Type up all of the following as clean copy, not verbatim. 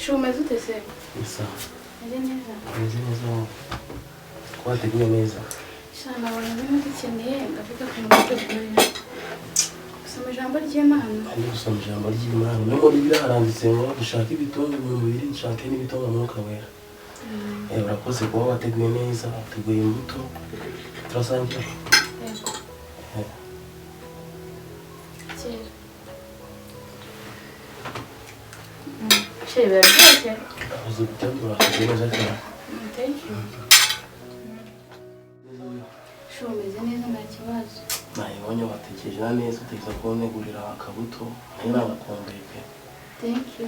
Shu umeze ute se? Isa. Meze neza. Meze neza. Wateguye neza. Shana abantu bimwe dukeneye ndavuga ko mutegurira. Gusoma ijambo ry'Imana. Kandi gusoma ijambo ry'Imana. No muri biraharanditse ngo dushaka ibitongo mu mubiri, dushaka n'ibitongo mu mwuka wera. Urakoze kuba wateguye neza, wateguye imbuto. Turasangira. Yego. Kera. Şey verdi ya. Uzi gutegura neza cyane. Thank you. Shu umeze neza nta kibazo. Nayibonye watekereje neza utegeza ko negurira akabuto. Nayo nagakombe pe. Thank you.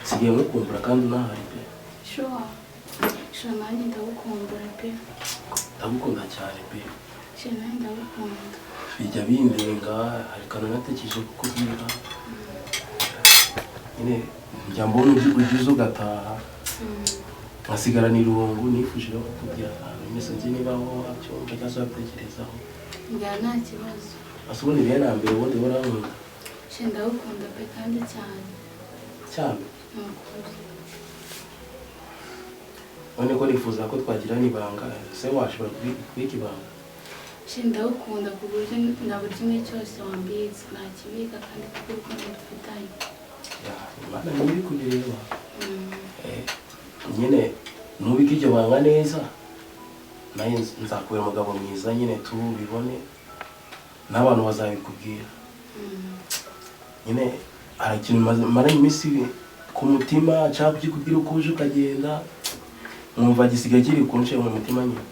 Sigiye mukumbura kandi nahari pe. Sure. Sure nanjye ndagukumbura pe. Ndagukunda cyane pe. Sure nanjye ndagukunda. Bijya bindenga ariko natekereje kukubwira. Nyine njya mbona ugize ugataha nkasigarana irungu nifuje kukubwira ahantu mbese nzi niba aho wabyumva cyangwa wabitekerezaho. Mbwira nta kibazo. Asubundi ibihe na mbere ubundi burankunda. Sure ndagukunda pe kandi cyane. Cyane? None ko nifuza ko twagirana ibanga se washobora kubika ibanga? Sure ndagukunda ku buryo na buri kimwe cyose wambitse nakibika kandi kuko urukundo dufitanye. Imana ntiri kubireba. Nyine nubika iryo banga neza nayo nzakubera umugabo mwiza nyine tubibone n'abantu bazabikubwira. Nyine arakintu maranye iminsi ku mutima cyangwa kukubwira uko uje ukagenda mwumva gisigaye kiri kunshe mu mutima nyine.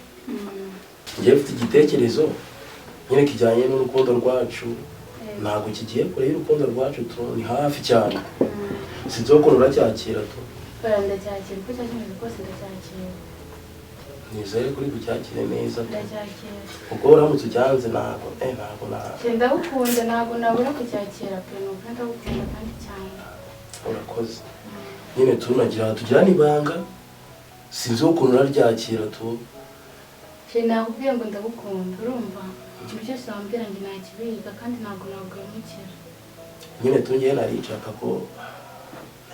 Ngiye mfite igitekerezo nyine kijyanye n'urukundo rwacu. Ntabwo kigiye kure y'urukundo rwacu ni hafi cyane. Sinzokora uracyakira tu. Ndacyakira kuko cyakimeze rwose ndacyakira. Nizere kuri kucyakire neza. Ndacyakira. Uko uramutse ujyanze ntabwo ndagukunda ntabwo nabura kucyakira pe nuko ndagukunda kandi cyane. Urakoze. Nyine tugirana ibanga sinzokora uraryakira tu. Nakubwiye ngo ndagukunda urumva ikintu cyose wambwira ngo nakibika kandi ntabwo nagwemukira. Nyine tungiye naricaka ko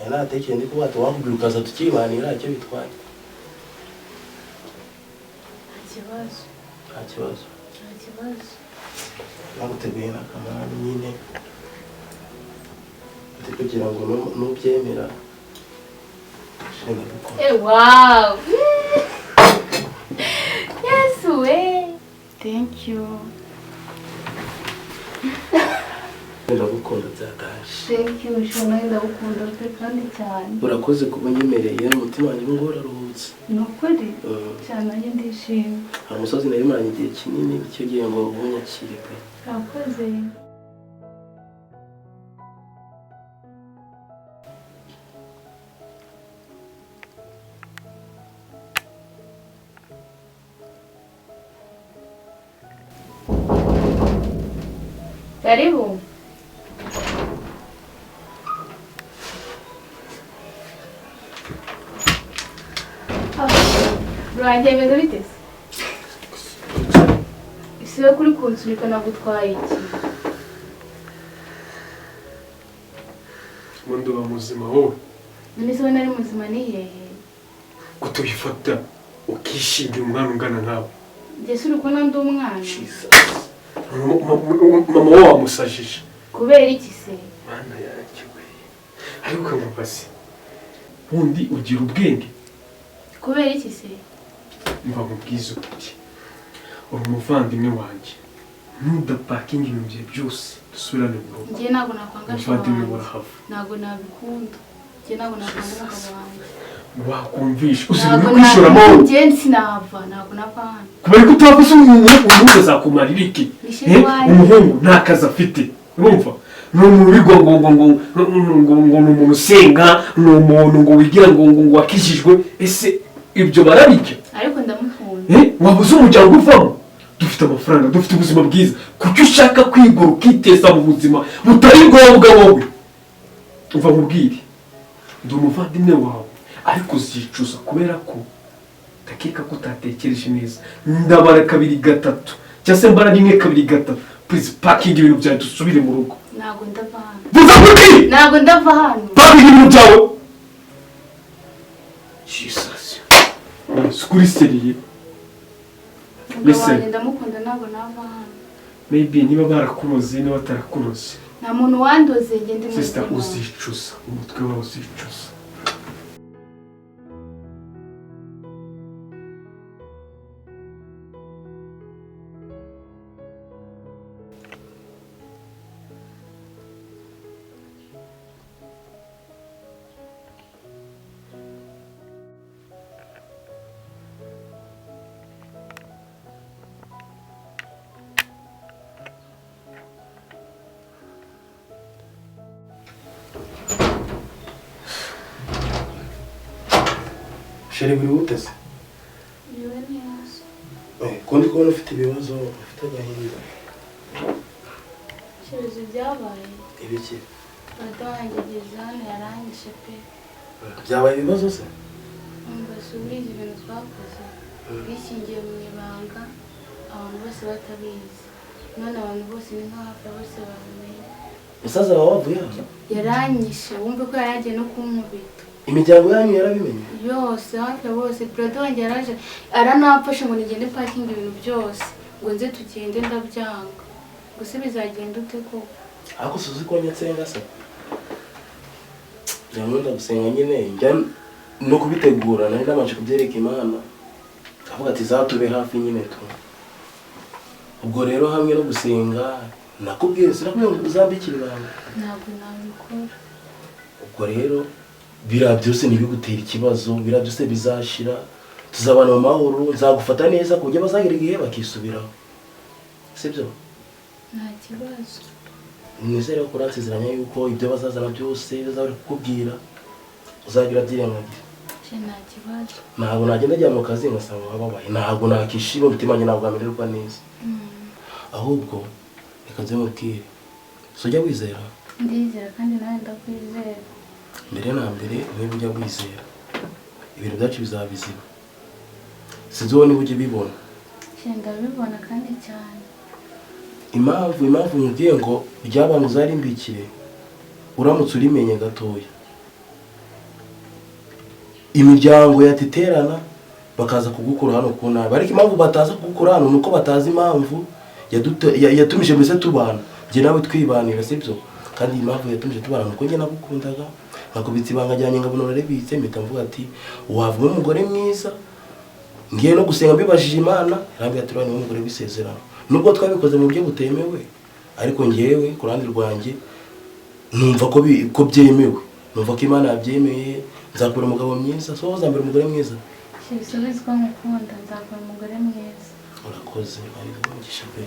natekereza ndi kuba tuwakubwira ukaza tukibanira icyo bitwaye. Nta kibazo. Naguteguye n'akamaro nyine kugira ngo nubyemera. Wow! Yes way! Thank you. Ndagukunda byataje. Thank you, shona ndagukunda pe kandi cyane. Urakoze kuba nyemereye umutima wanjye ngo uraruhutse. Nukuri cyane nanjye ndishimye. Hari umusozi nari maranye igihe kinini icyo gihe ngo ubunyakire pe. Urakoze. Karibu. Rwandan bimeze bite? Ese kuri kunsunika nagutwaye iki? Mundo wa muzima wowe. None se nari muzima ni hehe? Kutuyifata ukishingira umwana ungana nkawe. Jese uruko nandi umwana. Mama wawe amusajije. Kubera iki se? Mana yakiwe. Ariko kamupasi. Undi ugira ubwenge. Kubera iki se? Mva mubwiza uti. Umuvandimwe wanjye. Nudapakinga ibintu bye byose dusubirane mu rugo. Ngiye ntabwo nakwanga umuvandimwe burahava. Ntabwo nabikunda. Ngiye ntabwo nakwanga umugabo wanjye. Wakumvisha uzira kwishoramo. Ngiye sinava ntabwo napana. Kubera ko utavuze umuntu azakumarira iki? Umuhungu nta kazi afite. Urumva? N'umubigo ngo umuntu usenga n'umuntu ngo wigira ngo wakishijwe ese ibyo barabijya. Ariko ndamukunda. Wabuze umuryango uvamo. Dufite amafaranga, dufite ubuzima bwiza. Kuki ushaka kwigura ukiteza mu buzima butari ngombwa wowe? Uva mubwire. Ndi umuvandimwe wawe ariko uzicuza kubera ko takeka ko utatekereje neza. Ndabara 2 3 cyangwa se mbara 1 2 3. Please packing ibintu byawe dusubire mu rugo. Ntabwo ndava hano. Vuga kuti! Ntabwo ndava hano. Packing ibintu byawe. kuri seriye. Listen. Ndamukunda ntabwo nava hano. Maybe niba barakuroze niba batarakuroze. Nta muntu wandoze ngende mu Sister uzicuza, umutwe wawe uzicuza. Sheri buri wuteze? Niwe neza. Kundi kubona ufite ibibazo, ufite agahinda. Ibibazo byabaye. Ibiki? Data wanjye ageze hano yarangije pe. Byabaye ibibazo se? Mbasubiriza ibintu twakoze. Bishingiye mu ibanga, abantu bose batabizi. None abantu bose ni nka hafi bose babimenye. Musaza wawe wavuye hano? Yaranyishe, wumve ko yaragiye no kunkubita. Imiryango yanyu yarabimenye? Yose, hafi bose. Data wanjye yaraje aranapfashe ngo nigende parking ibintu byose. Ngo nze tugende ndabyanga. Gusa bizagenda ute koko? Ako suzi ko nyatsenga se? Nyamunda gusenga nyine njya no kubitegura nari nabanje kubyereka Imana. Avuga ati zatube hafi nyine tu. Ubwo rero hamwe no gusenga nakubwiye sinakubwiye ngo uzambikira ibanga. Ntabwo nabikora. Ubwo rero bira byose nibigutera ikibazo, bira byose bizashira. Tuzabana mu mahoro, nzagufata neza kujya bazagira igihe bakisubiraho. Sibyo? Nta kibazo. Nizere ko uransezeranya yuko ibyo bazazana byose bazabari kukubwira uzagira byirengagira. Nta kibazo. Ntabwo nagenda ajya mu kazi ngasanga wababaye. Ntabwo nakishima umutima wanjye ntabwo amererwa neza. Ahubwo reka nze mubwire. Sojya wizera? Ndizera kandi nawe ndakwizera. Mbere na mbere niba ujya wizera ibintu byacu bizaba bizima. Sinzi wowe niba ujya bibona. Ndabibona kandi cyane. Impamvu nkubwiye ngo ry'abantu zarimbikire uramutse urimenye gatoya. Imiryango yatiterana bakaza kugukura hano ku nabi. Ariko impamvu bataza kugukura hano nuko batazi impamvu yatumije mwese tubana. Njye nawe twibanira sibyo? Kandi impamvu yatumije tubana nuko njye nagukundaga. Nakubitse ibanga ryanjye ngabona urarebitse mpita mvuga ati wavuma umugore mwiza. Ngiye no gusenga mbibajije Imana irambye ati urane umugore w'isezerano. Nubwo twabikoze mu buryo butemewe ariko ngewe ku ruhande rwanjye numva ko byemewe. Numva ko Imana yabyemeye nzakura umugabo mwiza. So uzambira umugore mwiza? Shibisubizwa nkukunda nzakura umugore mwiza. Urakoze ari umugisha pe.